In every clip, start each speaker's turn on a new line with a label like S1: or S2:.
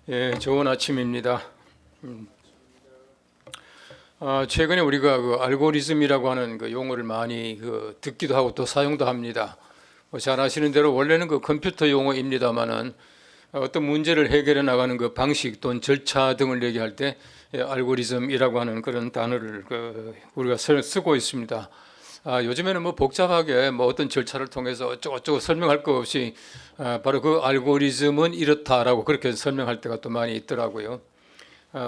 S1: 예, 좋은 아침입니다. 최근에 우리가 그 알고리즘이라고 하는 그 용어를 많이 듣기도 하고 또 사용도 합니다. 잘 아시는 대로 원래는 그 컴퓨터 용어입니다만은 어떤 문제를 해결해 나가는 그 방식 또는 절차 등을 얘기할 때 알고리즘이라고 하는 그런 단어를 우리가 쓰고 있습니다. 요즘에는 뭐 복잡하게 뭐 어떤 절차를 통해서 어쩌고저쩌고 설명할 거 없이 바로 그 알고리즘은 이렇다라고 그렇게 설명할 때가 또 많이 있더라고요.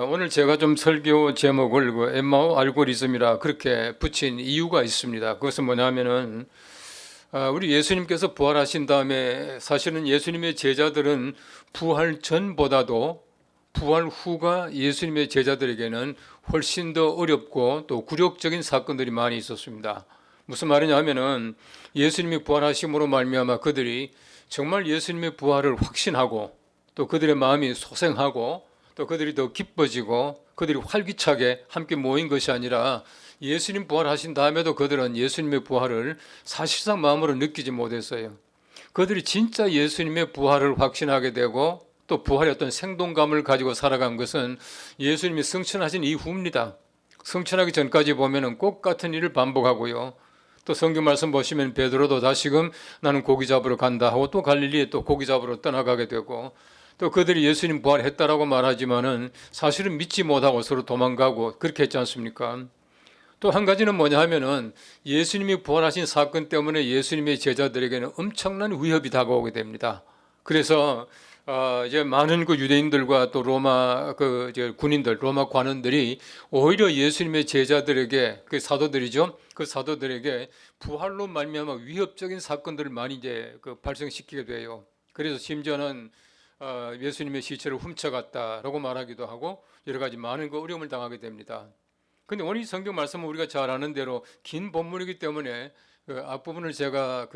S1: 오늘 제가 좀 설교 제목을 그 엠마오 알고리즘이라 그렇게 붙인 이유가 있습니다. 그것은 뭐냐면은 우리 예수님께서 부활하신 다음에 사실은 예수님의 제자들은 부활 전보다도 부활 후가 예수님의 제자들에게는 훨씬 더 어렵고 또 굴욕적인 사건들이 많이 있었습니다. 무슨 말이냐 하면은 예수님이 부활하심으로 말미암아 그들이 정말 예수님의 부활을 확신하고 또 그들의 마음이 소생하고 또 그들이 더 기뻐지고 그들이 활기차게 함께 모인 것이 아니라 예수님 부활하신 다음에도 그들은 예수님의 부활을 사실상 마음으로 느끼지 못했어요. 그들이 진짜 예수님의 부활을 확신하게 되고 또 부활의 어떤 생동감을 가지고 살아간 것은 예수님이 승천하신 이후입니다. 승천하기 전까지 보면은 꼭 같은 일을 반복하고요. 또 성경 말씀 보시면 베드로도 다시금 나는 고기 잡으러 간다 하고 또 갈릴리에 또 고기 잡으러 떠나가게 되고 또 그들이 예수님 부활했다라고 말하지만은 사실은 믿지 못하고 서로 도망가고 그렇게 했지 않습니까? 또 한 가지는 뭐냐 하면은 예수님이 부활하신 사건 때문에 예수님의 제자들에게는 엄청난 위협이 다가오게 됩니다. 그래서 이제 많은 그 유대인들과 또 로마 그 이제 군인들, 로마 관원들이 오히려 예수님의 제자들에게 그 사도들이죠. 그 사도들에게 부활로 말미암아 위협적인 사건들을 많이 이제 발생시키게 돼요. 그래서 심지어는 예수님의 시체를 훔쳐갔다라고 말하기도 하고 여러 가지 많은 그 어려움을 당하게 됩니다. 근데 오늘 이 성경 말씀은 우리가 잘 아는 대로 긴 본문이기 때문에 그 앞부분을 제가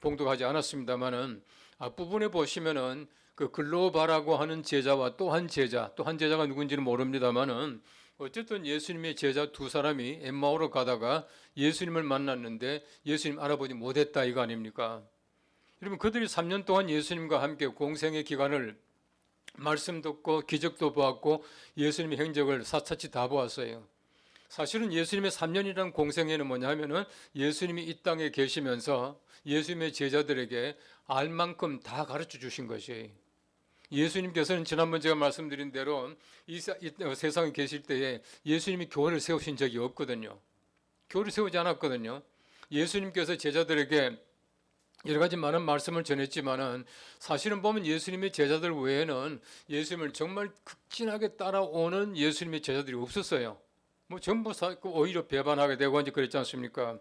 S1: 봉독하지 않았습니다만은 앞부분에 보시면은 그 글로바라고 하는 제자와 또 한 제자가 누군지는 모릅니다만은 어쨌든 예수님의 제자 두 사람이 엠마오로 가다가 예수님을 만났는데 예수님 알아보지 못했다 이거 아닙니까? 여러분 그들이 3년 동안 예수님과 함께 공생의 기간을 말씀 듣고 기적도 보았고 예수님의 행적을 샅샅이 다 보았어요. 사실은 예수님의 3년이라는 공생애는 뭐냐 하면은 예수님이 이 땅에 계시면서 예수님의 제자들에게 알 만큼 다 가르쳐 주신 것이 예수님께서는 지난번 제가 말씀드린 대로 이 세상에 계실 때에 예수님이 교회를 세우신 적이 없거든요. 교회를 세우지 않았거든요. 예수님께서 제자들에게 여러 가지 많은 말씀을 전했지만은 사실은 보면 예수님의 제자들 외에는 예수님을 정말 극진하게 따라오는 예수님의 제자들이 없었어요. 뭐 전부 오히려 배반하게 되고 이제 그랬지 않습니까?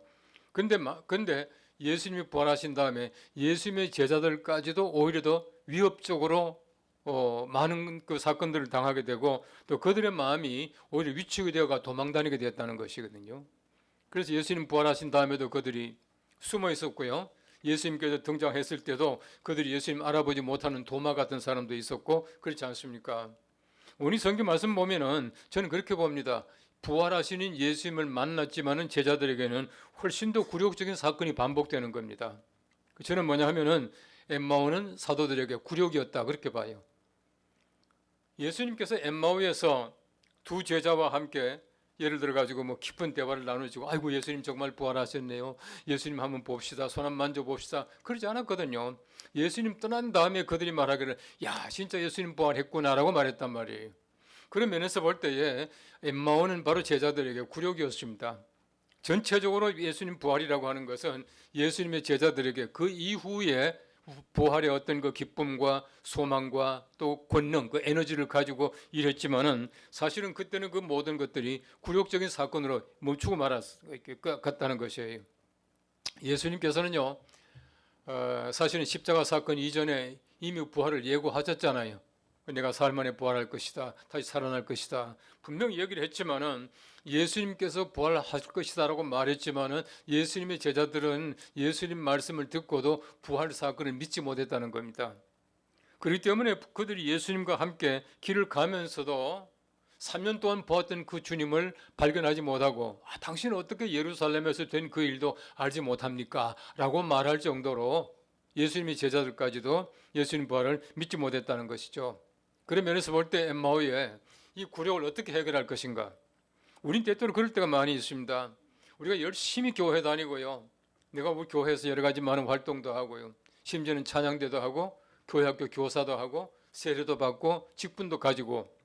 S1: 근데 예수님이 부활하신 다음에 예수님의 제자들까지도 오히려 더 위협적으로 많은 그 사건들을 당하게 되고 또 그들의 마음이 오히려 위축이 되어가 도망다니게 되었다는 것이거든요. 그래서 예수님 부활하신 다음에도 그들이 숨어 있었고요. 예수님께서 등장했을 때도 그들이 예수님 알아보지 못하는 도마 같은 사람도 있었고 그렇지 않습니까? 오늘 성경 말씀 보면은 저는 그렇게 봅니다. 부활하신 예수님을 만났지만은 제자들에게는 훨씬 더 굴욕적인 사건이 반복되는 겁니다. 저는 뭐냐 하면은 엠마오는 사도들에게 굴욕이었다 그렇게 봐요. 예수님께서 엠마오에서 두 제자와 함께 예를 들어 가지고 뭐 깊은 대화를 나누시고 아이고 예수님 정말 부활하셨네요. 예수님 한번 봅시다. 손 한번 만져 봅시다. 그러지 않았거든요. 예수님 떠난 다음에 그들이 말하기를 야 진짜 예수님 부활했구나라고 말했단 말이에요. 그런 면에서 볼 때에 엠마오는 바로 제자들에게 굴욕이었습니다. 전체적으로 예수님 부활이라고 하는 것은 예수님의 제자들에게 그 이후에 부활의 어떤 그 기쁨과 소망과 또 권능, 그 에너지를 가지고 일했지만은 사실은 그때는 그 모든 것들이 굴욕적인 사건으로 멈추고 말았다는 것이에요. 예수님께서는요, 사실은 십자가 사건 이전에 이미 부활을 예고하셨잖아요. 내가 사흘 만에 부활할 것이다. 다시 살아날 것이다. 분명히 얘기를 했지만은 예수님께서 부활하실 것이다라고 말했지만은 예수님의 제자들은 예수님 말씀을 듣고도 부활 사건을 믿지 못했다는 겁니다. 그렇기 때문에 그들이 예수님과 함께 길을 가면서도 3년 동안 보았던 그 주님을 발견하지 못하고 당신은 어떻게 예루살렘에서 된 그 일도 알지 못합니까? 라고 말할 정도로 예수님의 제자들까지도 예수님 부활을 믿지 못했다는 것이죠. 그런 면에서 볼 때 엠마오의 이 굴욕을 어떻게 해결할 것인가? 우린 때때로 그럴 때가 많이 있습니다. 우리가 열심히 교회 다니고요. 내가 우리 교회에서 여러 가지 많은 활동도 하고요. 심지어는 찬양대도 하고 교회학교 교사도 하고 세례도 받고 직분도 가지고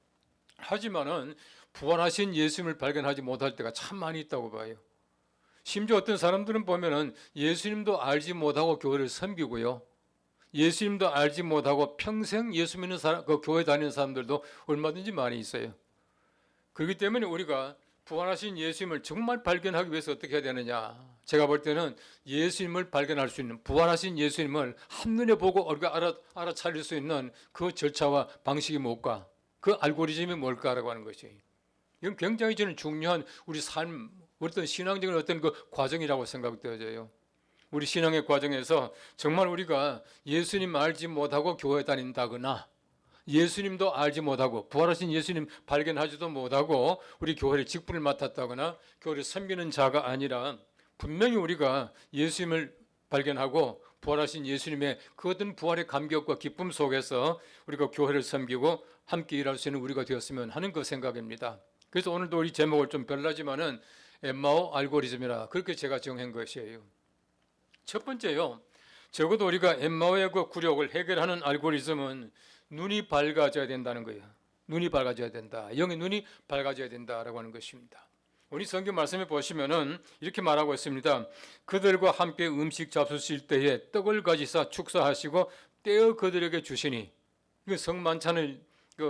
S1: 하지만은 부활하신 예수님을 발견하지 못할 때가 참 많이 있다고 봐요. 심지어 어떤 사람들은 보면은 예수님도 알지 못하고 교회를 섬기고요. 예수님도 알지 못하고 평생 예수 믿는 사람, 그 교회 다니는 사람들도 얼마든지 많이 있어요. 그렇기 때문에 우리가 부활하신 예수님을 정말 발견하기 위해서 어떻게 해야 되느냐. 제가 볼 때는 예수님을 발견할 수 있는, 부활하신 예수님을 한눈에 보고 우리가 알아차릴 수 있는 그 절차와 방식이 뭘까? 그 알고리즘이 뭘까라고 하는 것이. 이건 굉장히 저는 중요한 우리 삶, 어떤 신앙적인 어떤 그 과정이라고 생각되어져요. 우리 신앙의 과정에서 정말 우리가 예수님 알지 못하고 교회 다닌다거나 예수님도 알지 못하고 부활하신 예수님 발견하지도 못하고 우리 교회를 직분을 맡았다거나 교회를 섬기는 자가 아니라 분명히 우리가 예수님을 발견하고 부활하신 예수님의 그 어떤 부활의 감격과 기쁨 속에서 우리가 교회를 섬기고 함께 일할 수 있는 우리가 되었으면 하는 그 생각입니다. 그래서 오늘도 우리 제목을 좀 별나지만은 엠마오 알고리즘이라 그렇게 제가 정한 것이에요. 첫 번째요. 적어도 우리가 엠마오의 그 굴욕을 해결하는 알고리즘은 눈이 밝아져야 된다는 거예요. 눈이 밝아져야 된다. 영의 눈이 밝아져야 된다라고 하는 것입니다. 우리 성경 말씀에 보시면은 이렇게 말하고 있습니다. 그들과 함께 음식 잡수실 때에 떡을 가지사 축사하시고 떼어 그들에게 주시니, 이거 성만찬을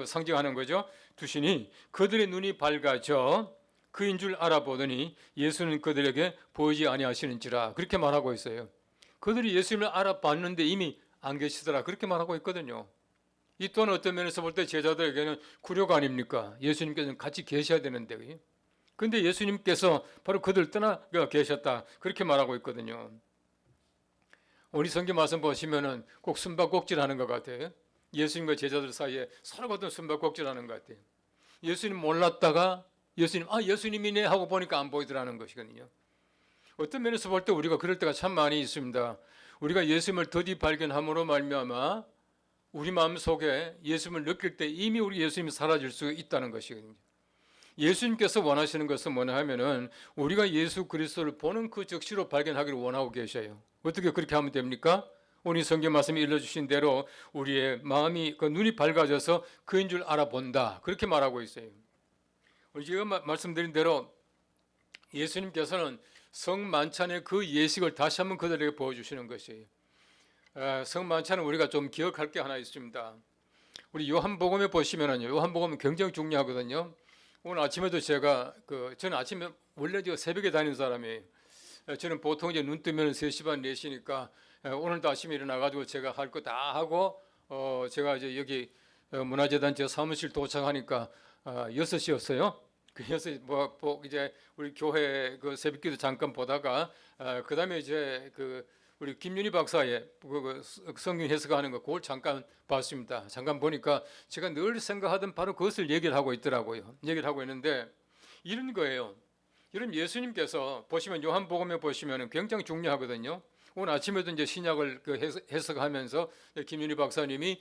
S1: 상징하는 거죠. 주시니 그들의 눈이 밝아져 그인 줄 알아보더니 예수는 그들에게 보이지 아니하시는지라, 그렇게 말하고 있어요. 그들이 예수님을 알아봤는데 이미 안 계시더라, 그렇게 말하고 있거든요. 이 또한 어떤 면에서 볼 때 제자들에게는 굴욕 아닙니까? 예수님께서는 같이 계셔야 되는데, 근데 예수님께서 바로 그들 떠나 계셨다, 그렇게 말하고 있거든요. 우리 성경 말씀 보시면은 꼭 숨바꼭질 하는 것 같아요. 예수님과 제자들 사이에 서로 어떤 숨바꼭질 하는 것 같아요. 예수님 몰랐다가 예수님이네 하고 보니까 안 보이더라는 것이거든요. 어떤 면에서 볼 때 우리가 그럴 때가 참 많이 있습니다. 우리가 예수님을 더디 발견함으로 말미암아 우리 마음속에 예수님을 느낄 때 이미 우리 예수님이 사라질 수 있다는 것이거든요. 예수님께서 원하시는 것은 뭐냐 하면은 우리가 예수 그리스도를 보는 그 즉시로 발견하기를 원하고 계셔요. 어떻게 그렇게 하면 됩니까? 오늘 성경 말씀이 일러주신 대로 우리의 마음이, 그 눈이 밝아져서 그인 줄 알아본다, 그렇게 말하고 있어요. 제가 말씀드린 대로 예수님께서는 성만찬의 그 예식을 다시 한번 그들에게 보여주시는 것이에요. 성만찬은 우리가 좀 기억할 게 하나 있습니다. 우리 요한복음에 보시면은요, 요한복음은 굉장히 중요하거든요. 오늘 아침에도 저는 아침에 원래 새벽에 다니는 사람이에요. 저는 보통 이제 눈 뜨면 3시 반, 4시니까 오늘도 아침에 일어나가지고 제가 할 거 다 하고 제가 이제 여기 문화재단 제 사무실 도착하니까 6시였어요. 그 6시 이제 우리 교회 그 새벽기도 잠깐 보다가 그다음에 이제 우리 김윤희 박사의 성경 해석하는 거 그걸 잠깐 봤습니다. 잠깐 보니까 제가 늘 생각하던 바로 그것을 얘기를 하고 있더라고요. 얘기를 하고 있는데 이런 거예요. 여러분, 예수님께서 보시면 요한복음에 보시면 굉장히 중요하거든요. 오늘 아침에도 이제 신약을 해석하면서 김윤희 박사님이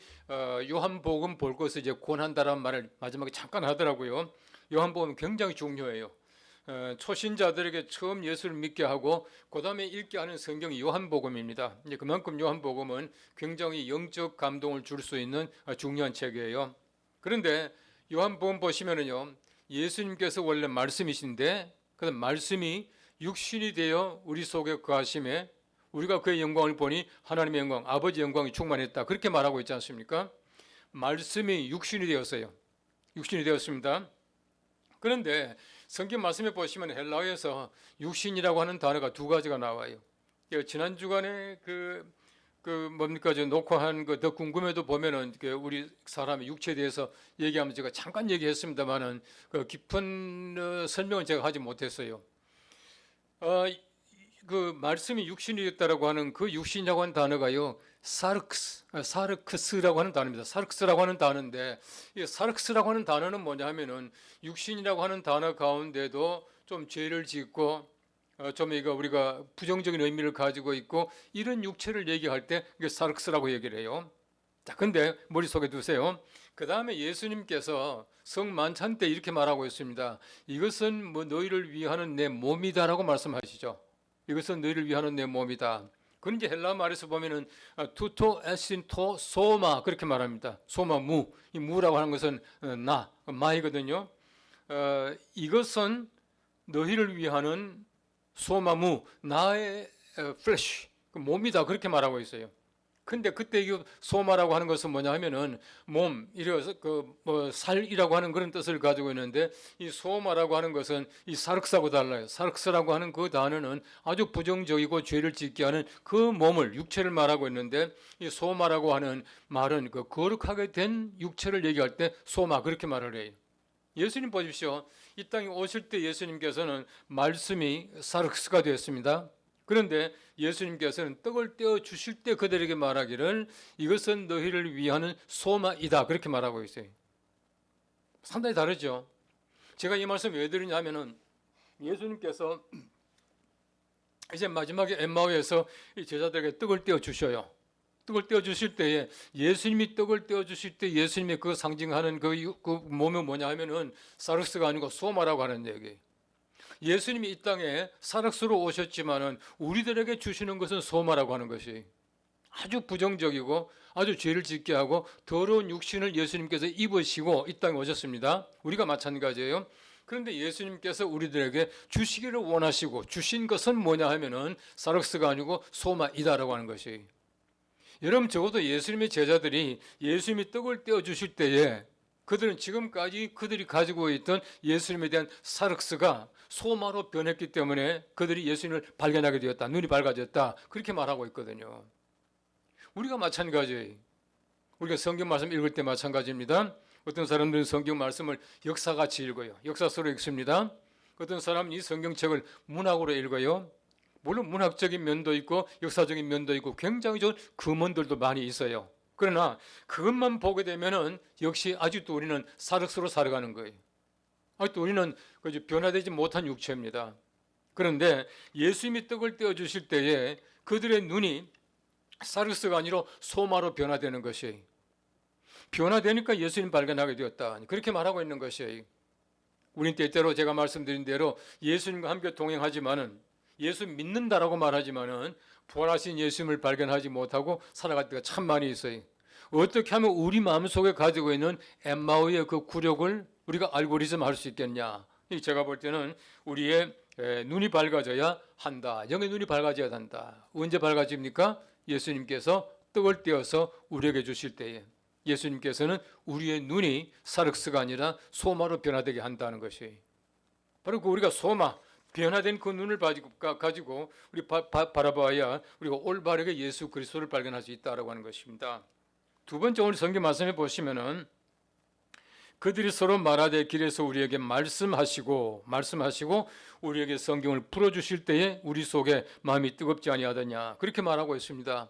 S1: 요한복음 볼 것을 이제 권한다라는 말을 마지막에 잠깐 하더라고요. 요한복음은 굉장히 중요해요. 초신자들에게 처음 예수를 믿게 하고 그 다음에 읽게 하는 성경이 요한복음입니다. 이제 그만큼 요한복음은 굉장히 영적 감동을 줄 수 있는 중요한 책이에요. 그런데 요한복음 보시면은요, 예수님께서 원래 말씀이신데 그 말씀이 육신이 되어 우리 속에 거하심에 우리가 그의 영광을 보니 하나님의 영광, 아버지의 영광이 충만했다, 그렇게 말하고 있지 않습니까? 말씀이 육신이 되었어요. 육신이 되었습니다. 그런데 성경 말씀에 보시면 헬라어에서 육신이라고 하는 단어가 2가지가 나와요. 지난 주간에 저 녹화한 더 궁금해도 보면은 우리 사람의 육체에 대해서 얘기하면 제가 잠깐 얘기했습니다만은 깊은 설명은 제가 하지 못했어요. 그 말씀이 육신이 됐다라고 하는 그 육신이라고 하는 단어가요, 사르크스라고 하는 단어입니다. 사르크스라고 하는 단어인데, 이 사르크스라고 하는 단어는 뭐냐 하면은 육신이라고 하는 단어 가운데도 좀 죄를 짓고 좀 우리가 부정적인 의미를 가지고 있고 이런 육체를 얘기할 때 이게 사르크스라고 얘기를 해요. 자, 근데 머릿속에 두세요. 그 다음에 예수님께서 성만찬 때 이렇게 말하고 있습니다. 이것은 뭐 너희를 위하는 내 몸이다라고 말씀하시죠. 이것은 너희를 위하는 내 몸이다. 그건 이제 헬라 말에서 보면은 투토 에신토 소마 그렇게 말합니다. 소마 무. 이 무라고 하는 것은 나, 마이거든요. 이것은 너희를 위하는 소마무 나의 플래시 몸이다 그렇게 말하고 있어요. 근데 그때 이 소마라고 하는 것은 뭐냐 하면은 몸, 이래서 살이라고 하는 그런 뜻을 가지고 있는데 이 소마라고 하는 것은 이 사륵사하고 달라요. 사륵사라고 하는 그 단어는 아주 부정적이고 죄를 짓게 하는 그 몸을, 육체를 말하고 있는데 이 소마라고 하는 말은 그 거룩하게 된 육체를 얘기할 때 소마 그렇게 말을 해요. 예수님 보십시오. 이 땅에 오실 때 예수님께서는 말씀이 사륵스가 되었습니다. 그런데 예수님께서는 떡을 떼어 주실 때 그들에게 말하기를 이것은 너희를 위하는 소마이다 그렇게 말하고 있어요. 상당히 다르죠. 제가 이 말씀 왜 드리냐면은 예수님께서 이제 마지막에 엠마오에서 이 제자들에게 떡을 떼어 주셔요. 떡을 떼어 주실 때에 예수님이 떡을 떼어 주실 때 예수님의 그 상징하는 그 몸이 뭐냐 하면은 사륵스가 아니고 소마라고 하는 얘기예요. 예수님이 이 땅에 사륵스로 오셨지만은 우리들에게 주시는 것은 소마라고 하는 것이 아주 부정적이고 아주 죄를 짓게 하고 더러운 육신을 예수님께서 입으시고 이 땅에 오셨습니다. 우리가 마찬가지예요. 그런데 예수님께서 우리들에게 주시기를 원하시고 주신 것은 뭐냐 하면은 사륵스가 아니고 소마이다라고 하는 것이. 여러분 적어도 예수님의 제자들이 예수님이 떡을 떼어 주실 때에 그들은 지금까지 그들이 가지고 있던 예수님에 대한 사륵스가 소마로 변했기 때문에 그들이 예수님을 발견하게 되었다. 눈이 밝아졌다. 그렇게 말하고 있거든요. 우리가 마찬가지예요. 우리가 성경 말씀 읽을 때 마찬가지입니다. 어떤 사람들은 성경 말씀을 역사같이 읽어요. 역사서로 읽습니다. 어떤 사람은 이 성경책을 문학으로 읽어요. 물론 문학적인 면도 있고 역사적인 면도 있고 굉장히 좋은 금원들도 많이 있어요. 그러나 그것만 보게 되면은 역시 아직도 우리는 사륵스로 살아가는 거예요. 아직도 우리는 변화되지 못한 육체입니다. 그런데 예수님이 떡을 떼어 주실 때에 그들의 눈이 사륵스가 아니라 소마로 변화되는 것이에요. 변화되니까 예수님 발견하게 되었다. 그렇게 말하고 있는 것이에요. 우린 때때로 제가 말씀드린 대로 예수님과 함께 동행하지만은 예수 믿는다라고 말하지만은 부활하신 예수님을 발견하지 못하고 살아갈 때가 참 많이 있어요. 어떻게 하면 우리 마음속에 가지고 있는 엠마오의 그 굴욕을 우리가 알고리즘 할 수 있겠냐? 제가 볼 때는 우리의 눈이 밝아져야 한다. 영의 눈이 밝아져야 한다. 언제 밝아집니까? 예수님께서 떡을 떼어서 우리에게 주실 때에 예수님께서는 우리의 눈이 사륵스가 아니라 소마로 변화되게 한다는 것이 바로 우리가 소마 변화된 그 눈을 가지고 우리 바라봐야 우리가 올바르게 예수 그리스도를 발견할 수 있다라고 하는 것입니다. 두 번째 오늘 성경 말씀에 보시면은 그들이 서로 말하되 길에서 우리에게 말씀하시고 우리에게 성경을 풀어주실 때에 우리 속에 마음이 뜨겁지 아니하더냐 그렇게 말하고 있습니다.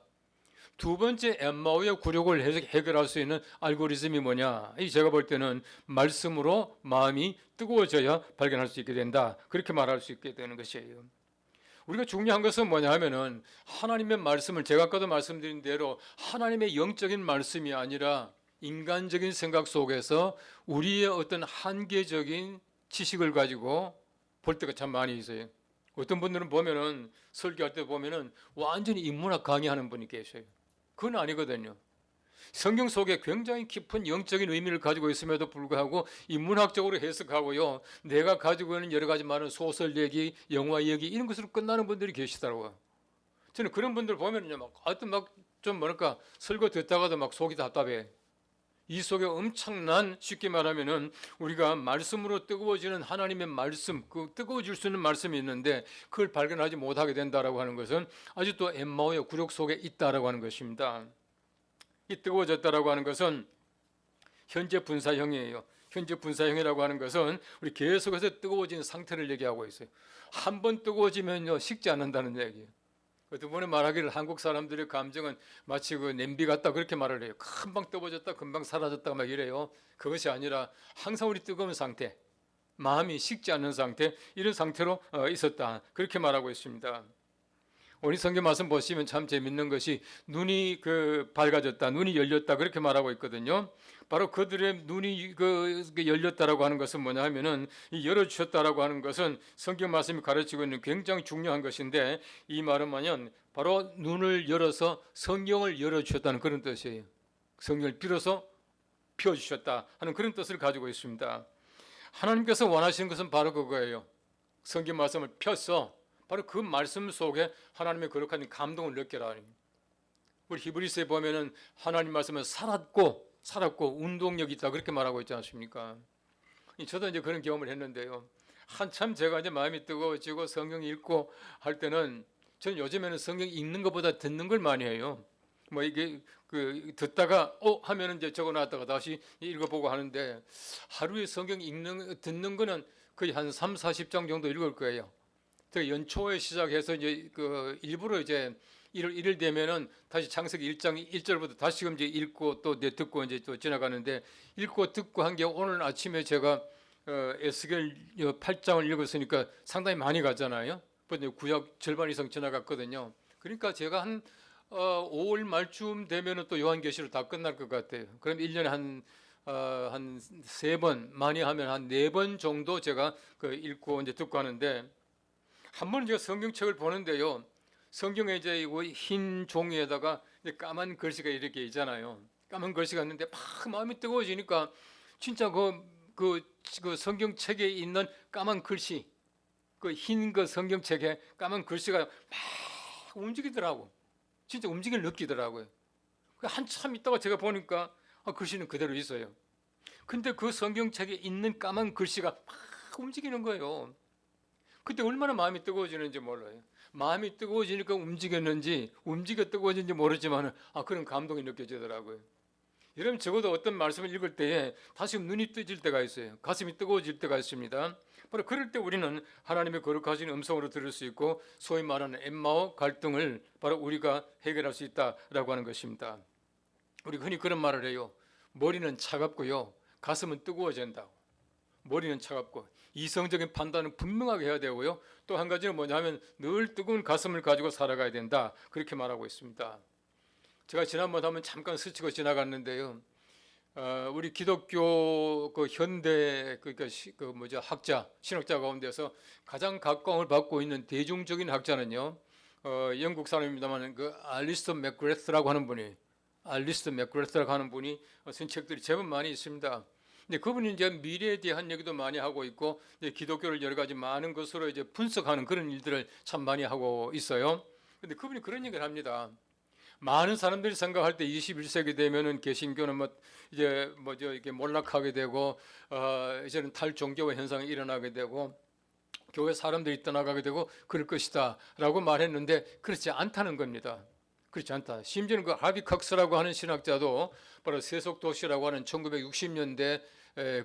S1: 두 번째 엠마오의 굴욕을 해결할 수 있는 알고리즘이 뭐냐? 제가 볼 때는 말씀으로 마음이 뜨거워져야 발견할 수 있게 된다. 그렇게 말할 수 있게 되는 것이에요. 우리가 중요한 것은 뭐냐 하면은 하나님의 말씀을 제가 아까도 말씀드린 대로 하나님의 영적인 말씀이 아니라 인간적인 생각 속에서 우리의 어떤 한계적인 지식을 가지고 볼 때가 참 많이 있어요. 어떤 분들은 보면은 설교할 때 보면은 완전히 인문학 강의하는 분이 계셔요. 그건 아니거든요. 성경 속에 굉장히 깊은 영적인 의미를 가지고 있음에도 불구하고 인문학적으로 해석하고요. 내가 가지고 있는 여러 가지 많은 소설 얘기, 영화 얘기 이런 것으로 끝나는 분들이 계시더라고요. 저는 그런 분들 보면은요, 하여튼 좀 뭐랄까 설교 듣다가도 막 속이 답답해. 이 속에 엄청난 쉽게 말하면은 우리가 말씀으로 뜨거워지는 하나님의 말씀, 그 뜨거워질 수 있는 말씀이 있는데 그걸 발견하지 못하게 된다라고 하는 것은 아직도 엠마오의 굴욕 속에 있다라고 하는 것입니다. 이 뜨거워졌다라고 하는 것은 현재 분사형이에요. 현재 분사형이라고 하는 것은 우리 계속해서 뜨거워진 상태를 얘기하고 있어요. 한 번 뜨거워지면요 식지 않는다는 얘기예요. 어떤 분이 말하기를 한국 사람들의 감정은 마치 그 냄비 같다 그렇게 말을 해요. 금방 뜨거워졌다 금방 사라졌다 막 이래요. 그것이 아니라 항상 우리 뜨거운 상태, 마음이 식지 않는 상태 이런 상태로 있었다 그렇게 말하고 있습니다. 오늘 성경 말씀 보시면 참 재밌는 것이 눈이 밝아졌다, 눈이 열렸다 그렇게 말하고 있거든요. 바로 그들의 눈이 열렸다라고 하는 것은 뭐냐 하면은 이 열어주셨다라고 하는 것은 성경 말씀이 가르치고 있는 굉장히 중요한 것인데 이 말은 뭐냐면 바로 눈을 열어서 성경을 열어주셨다는 그런 뜻이에요. 성경을 빌어서 펴주셨다 하는 그런 뜻을 가지고 있습니다. 하나님께서 원하시는 것은 바로 그거예요. 성경 말씀을 펴서 바로 그 말씀 속에 하나님의 거룩한 감동을 느껴라. 우리 히브리서에 보면은 하나님 말씀은 살았고 운동력이 있다 그렇게 말하고 있지 않습니까? 저도 이제 그런 경험을 했는데요. 한참 제가 이제 마음이 뜨거워지고 성경 읽고 할 때는 저는 요즘에는 성경 읽는 것보다 듣는 걸 많이 해요. 뭐 이게 듣다가 하면은 이제 적어놨다가 다시 읽어보고 하는데 하루에 성경 듣는 거는 거의 한 3, 40장 정도 읽을 거예요. 연초에 시작해서 이제 일부러 이제 일을 되면은 다시 창세기 1장 1절부터 다시금 이제 읽고 또 듣고 이제 또 지나가는데 읽고 듣고 한 게 오늘 아침에 제가 에스겔 8장을 읽었으니까 상당히 많이 갔잖아요. 구약 절반 이상 지나갔거든요. 그러니까 제가 한 5월 말쯤 되면은 또 요한계시록 다 끝날 것 같아요. 그럼 1년에 한 3번, 많이 하면 한 4번 정도 제가 읽고 이제 듣고 하는데 한 번은 제가 성경책을 보는데요. 성경에 이제 흰 종이에다가 까만 글씨가 이렇게 있잖아요. 까만 글씨가 있는데 막 마음이 뜨거워지니까 진짜 그 성경책에 있는 까만 글씨, 흰 성경책에 까만 글씨가 막 움직이더라고. 진짜 움직임을 느끼더라고요. 한참 있다가 제가 보니까 글씨는 그대로 있어요. 근데 그 성경책에 있는 까만 글씨가 막 움직이는 거예요. 그때 얼마나 마음이 뜨거워지는지 몰라요. 마음이 뜨거워지니까 움직여 뜨거워지는지 모르지만 그런 감동이 느껴지더라고요. 여러분 적어도 어떤 말씀을 읽을 때에 다시 눈이 뜨질 때가 있어요. 가슴이 뜨거워질 때가 있습니다. 바로 그럴 때 우리는 하나님의 거룩하신 음성으로 들을 수 있고 소위 말하는 엠마오 갈등을 바로 우리가 해결할 수 있다라고 하는 것입니다. 우리 흔히 그런 말을 해요. 머리는 차갑고요. 가슴은 뜨거워진다고. 머리는 차갑고 이성적인 판단은 분명하게 해야 되고요. 또 한 가지는 뭐냐면 늘 뜨거운 가슴을 가지고 살아가야 된다. 그렇게 말하고 있습니다. 제가 지난번 한번 잠깐 스치고 지나갔는데요. 우리 기독교 현대 학자, 신학자 가운데서 가장 각광을 받고 있는 대중적인 학자는요. 영국 사람입니다만 알리스터 맥그레스라고 하는 분이 쓴 책들이 제법 많이 있습니다. 근데 그분이 이제 미래에 대한 얘기도 많이 하고 있고 이제 기독교를 여러 가지 많은 것으로 이제 분석하는 그런 일들을 참 많이 하고 있어요. 근데 그분이 그런 얘기를 합니다. 많은 사람들이 생각할 때 21세기 되면은 개신교는 이렇게 몰락하게 되고 이제는 탈종교화 현상이 일어나게 되고 교회 사람들이 떠나가게 되고 그럴 것이다라고 말했는데 그렇지 않다는 겁니다. 그렇지 않다. 심지어는 하비 칵스라고 하는 신학자도 바로 세속도시라고 하는 1960년대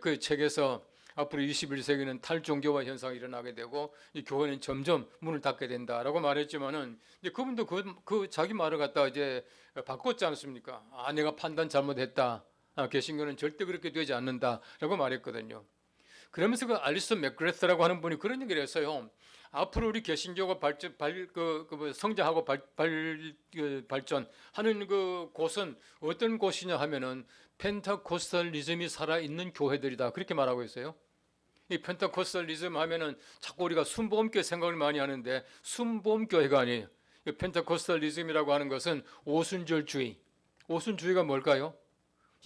S1: 그 책에서 앞으로 21세기는 탈종교화 현상이 일어나게 되고 이 교회는 점점 문을 닫게 된다라고 말했지만은 이제 그분도 그 자기 말을 갖다가 이제 바꿨지 않습니까? 내가 판단 잘못했다. 개신교는 절대 그렇게 되지 않는다라고 말했거든요. 그러면서 알리스터 맥그레스라고 하는 분이 그런 얘기를 했어요. 앞으로 우리 개신교가 성장하고 발전하는 곳은 어떤 곳이냐 하면은 펜타코스탈리즘이 살아있는 교회들이다. 그렇게 말하고 있어요. 이 펜타코스탈리즘 하면은 자꾸 우리가 순복음교회 생각을 많이 하는데 순복음교회가 아니에요. 이 펜타코스탈리즘이라고 하는 것은 오순주의가 뭘까요?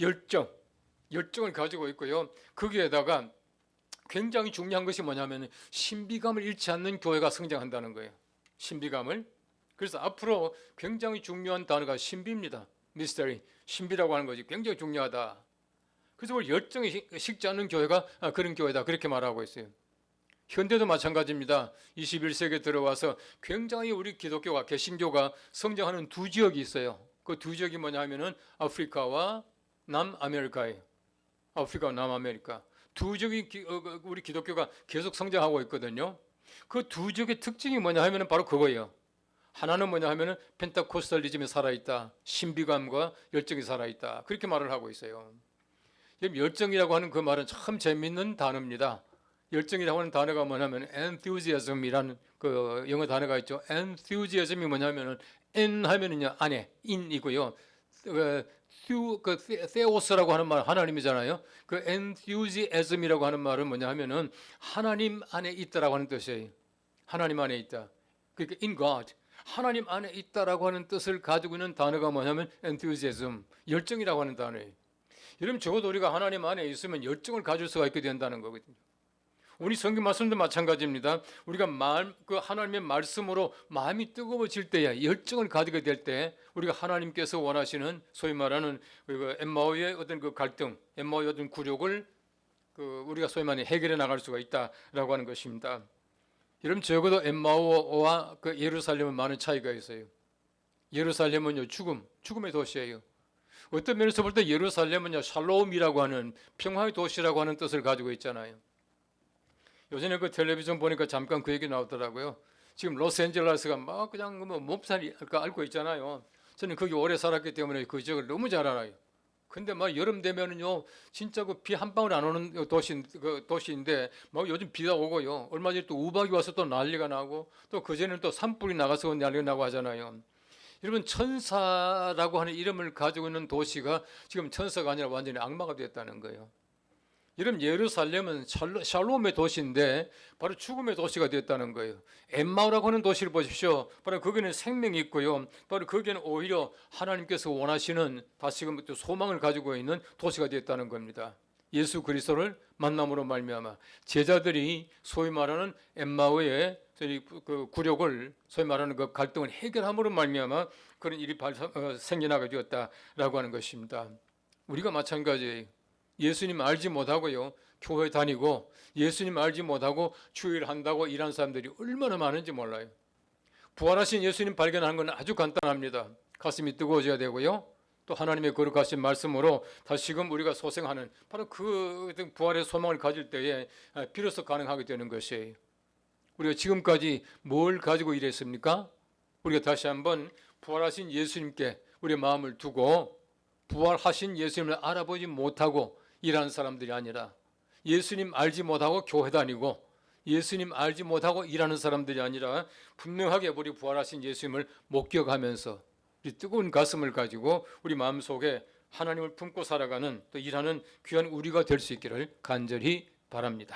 S1: 열정을 가지고 있고요. 거기에다가 굉장히 중요한 것이 뭐냐면 신비감을 잃지 않는 교회가 성장한다는 거예요. 신비감을. 그래서 앞으로 굉장히 중요한 단어가 신비입니다. 미스터리. 신비라고 하는 것이 굉장히 중요하다. 그래서 우리 열정이 식지 않는 교회가 그런 교회다. 그렇게 말하고 있어요. 현대도 마찬가지입니다. 21세기에 들어와서 굉장히 우리 기독교가 개신교가 성장하는 두 지역이 있어요. 그 두 지역이 뭐냐 하면은 아프리카와 남아메리카예요. 아프리카와 남아메리카. 두 지역이 우리 기독교가 계속 성장하고 있거든요. 그 두 지역의 특징이 뭐냐 하면은 바로 그거예요. 하나는 뭐냐 하면은 펜타코스탈리즘이 살아있다. 신비감과 열정이 살아있다. 그렇게 말을 하고 있어요. 열정이라고 하는 그 말은 참 재밌는 단어입니다. 열정이라고 하는 단어가 뭐냐면 enthusiasm이라는 그 영어 단어가 있죠. enthusiasm이 뭐냐면은 en 하면은요 안에 in이고요. 그 theos라고 하는 말 하나님이잖아요. 그 enthusiasm이라고 하는 말은 뭐냐 하면은 하나님 안에 있다라고 하는 뜻이에요. 하나님 안에 있다. 그러니까 in God. 하나님 안에 있다라고 하는 뜻을 가지고 있는 단어가 뭐냐면 enthusiasm, 열정이라고 하는 단어예요. 여러분 적어도 우리가 하나님 안에 있으면 열정을 가질 수가 있게 된다는 거거든요. 우리 성경 말씀도 마찬가지입니다. 우리가 그 하나님의 말씀으로 마음이 뜨거워질 때야 열정을 가지게 될 때 우리가 하나님께서 원하시는 소위 말하는 그 엠마오의 어떤 그 갈등, 엠마오의 어떤 굴욕을 우리가 소위 말하는 해결해 나갈 수가 있다라고 하는 것입니다. 여러분 적어도 엠마오와 그 예루살렘은 많은 차이가 있어요. 예루살렘은요 죽음의 도시예요. 어떤 면에서 볼 때 예루살렘은요 샬롬이라고 하는 평화의 도시라고 하는 뜻을 가지고 있잖아요. 요즘에 그 텔레비전 보니까 잠깐 그 얘기 나오더라고요. 지금 로스앤젤레스가 막 그냥 뭐 몸살이 앓고 있잖아요. 저는 거기 오래 살았기 때문에 그 지역을 너무 잘 알아요. 근데 막 여름 되면은요, 진짜 그 비 한 방울 안 오는 도시인데, 막 요즘 비가 오고요. 얼마 전에 또 우박이 와서 또 난리가 나고, 또 그전에는 또 산불이 나가서 난리가 나고 하잖아요. 여러분, 천사라고 하는 이름을 가지고 있는 도시가 지금 천사가 아니라 완전히 악마가 됐다는 거예요. 여러분 예루살렘은 샬롬의 도시인데 바로 죽음의 도시가 됐다는 거예요. 엠마오라고 하는 도시를 보십시오. 바로 거기는 생명이 있고요. 바로 거기는 오히려 하나님께서 원하시는 다시금 또 소망을 가지고 있는 도시가 됐다는 겁니다. 예수 그리스도를 만남으로 말미암아 제자들이 소위 말하는 엠마오의 그 굴욕을 소위 말하는 그 갈등을 해결함으로 말미암아 그런 일이 생겨나게 되었다라고 하는 것입니다. 우리가 마찬가지예요. 예수님 알지 못하고요 교회 다니고 예수님 알지 못하고 주일한다고 일하는 사람들이 얼마나 많은지 몰라요. 부활하신 예수님 발견하는 건 아주 간단합니다. 가슴이 뜨거워져야 되고요 또 하나님의 거룩하신 말씀으로 다시금 우리가 소생하는 바로 그 부활의 소망을 가질 때에 비로소 가능하게 되는 것이에요. 우리가 지금까지 뭘 가지고 일했습니까? 우리가 다시 한번 부활하신 예수님께 우리의 마음을 두고 부활하신 예수님을 알아보지 못하고 일하는 사람들이 아니라 예수님 알지 못하고 교회 다니고 예수님 알지 못하고 일하는 사람들이 아니라 분명하게 우리 부활하신 예수님을 목격하면서 우리 뜨거운 가슴을 가지고 우리 마음속에 하나님을 품고 살아가는 또 일하는 귀한 우리가 될 수 있기를 간절히 바랍니다.